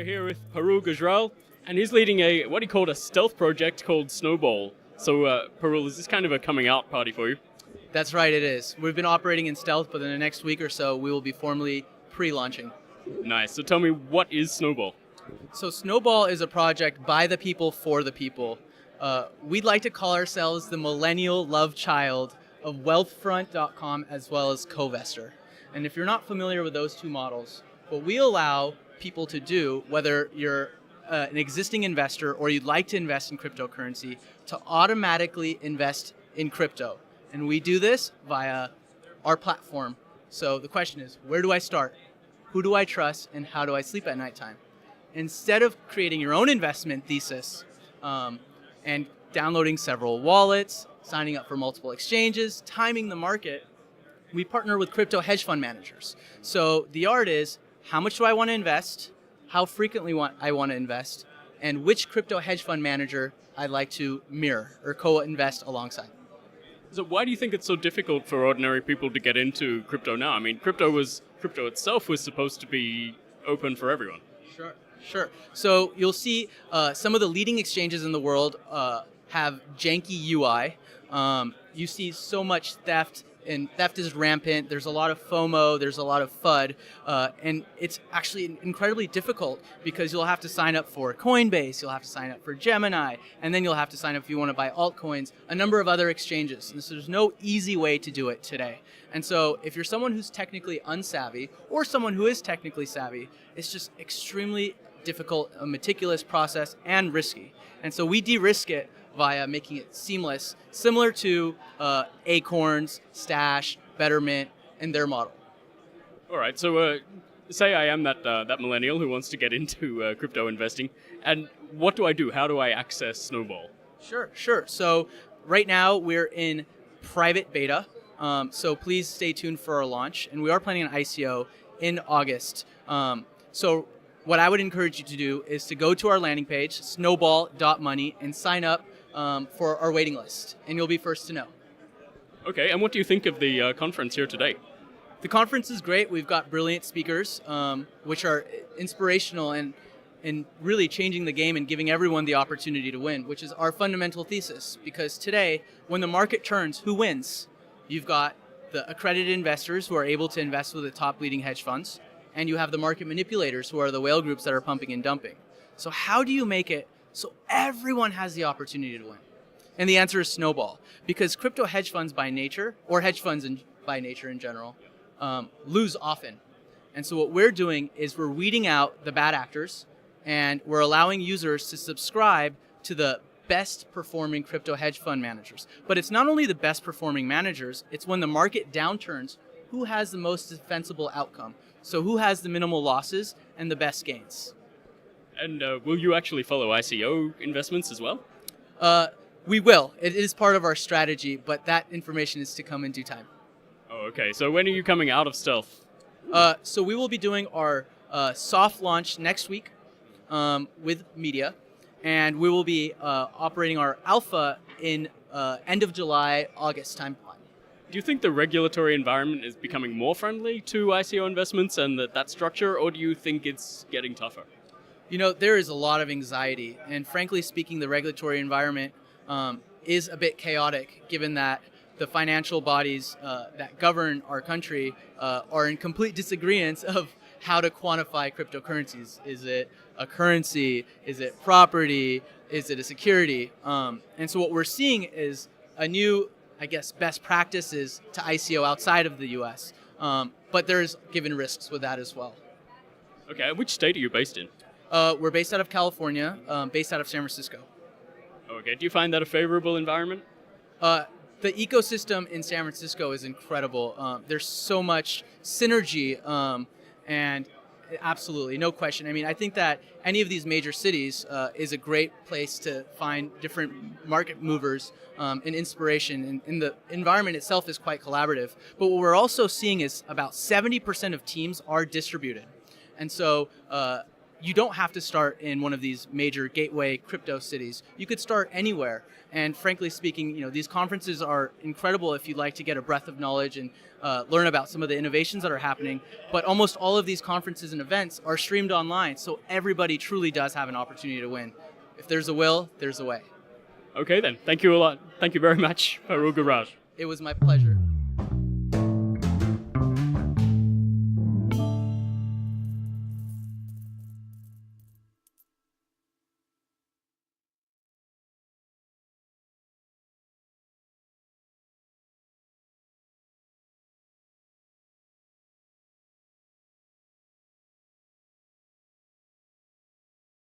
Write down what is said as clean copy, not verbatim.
We're here with Parul Gujral, and he's leading what he called a stealth project called Snowball. So, Parul, is this kind of a coming out party for you? That's right, it is. We've been operating in stealth, but in the next week or so, we will be formally pre-launching. Nice. So tell me, what is Snowball? So Snowball is a project by the people for the people. We'd like to call ourselves the millennial love child of Wealthfront.com as well as Covestor. And if you're not familiar with those two models, what we allow people to do, whether you're an existing investor or you'd like to invest in cryptocurrency, to automatically invest in crypto. And we do this via our platform. So the question is, where do I start? Who do I trust? And how do I sleep at nighttime? Instead of creating your own investment thesis and downloading several wallets, signing up for multiple exchanges, timing the market, we partner with crypto hedge fund managers. So the art is, how much do I want to invest? How frequently I want to invest? And which crypto hedge fund manager I'd like to mirror or co-invest alongside. So why do you think it's so difficult for ordinary people to get into crypto now? I mean, crypto itself was supposed to be open for everyone. Sure. So you'll see some of the leading exchanges in the world have janky UI. You see so much theft, and theft is rampant. There's a lot of FOMO, there's a lot of FUD, and it's actually incredibly difficult because you'll have to sign up for Coinbase, you'll have to sign up for Gemini, and then you'll have to sign up if you want to buy altcoins, a number of other exchanges. And so there's no easy way to do it today. And so if you're someone who's technically unsavvy or someone who is technically savvy, it's just extremely difficult, a meticulous process, and risky. And so we de-risk it via making it seamless, similar to Acorns, Stash, Betterment, and their model. All right, so say I am that millennial who wants to get into crypto investing, and what do I do? How do I access Snowball? Sure. So right now we're in private beta, so please stay tuned for our launch, and we are planning an ICO in August. So what I would encourage you to do is to go to our landing page, Snowball.money, and sign up for our waiting list, and you'll be first to know. Okay, and what do you think of the conference here today? The conference is great. We've got brilliant speakers, which are inspirational and really changing the game and giving everyone the opportunity to win, which is our fundamental thesis. Because today, when the market turns, who wins? You've got the accredited investors who are able to invest with the top leading hedge funds, and you have the market manipulators who are the whale groups that are pumping and dumping. So how do you make it so everyone has the opportunity to win? And the answer is Snowball. Because crypto hedge funds by nature, or hedge funds by nature in general, lose often. And so what we're doing is we're weeding out the bad actors, and we're allowing users to subscribe to the best performing crypto hedge fund managers. But it's not only the best performing managers, it's when the market downturns, who has the most defensible outcome. So who has the minimal losses and the best gains? And will you actually follow ICO investments as well? We will. It is part of our strategy, but that information is to come in due time. Oh, okay. So when are you coming out of stealth? So we will be doing our soft launch next week with media, and we will be operating our alpha in end of July, August timeline. Do you think the regulatory environment is becoming more friendly to ICO investments and that structure, or do you think it's getting tougher? You know, there is a lot of anxiety, and frankly speaking, the regulatory environment is a bit chaotic, given that the financial bodies that govern our country are in complete disagreement of how to quantify cryptocurrencies. Is it a currency? Is it property? Is it a security? And so what we're seeing is a new, I guess, best practices to ICO outside of the US. But there's given risks with that as well. Okay, which state are you based in? We're based out of California, based out of San Francisco. Okay, do you find that a favorable environment? The ecosystem in San Francisco is incredible. There's so much synergy, and absolutely, no question. I mean, I think that any of these major cities is a great place to find different market movers and inspiration, and the environment itself is quite collaborative. But what we're also seeing is about 70% of teams are distributed. And so you don't have to start in one of these major gateway crypto cities. You could start anywhere. And frankly speaking, these conferences are incredible if you'd like to get a breadth of knowledge and learn about some of the innovations that are happening. But almost all of these conferences and events are streamed online, so everybody truly does have an opportunity to win. If there's a will, there's a way. Okay then, thank you a lot. Thank you very much, Parul Gujral. It was my pleasure.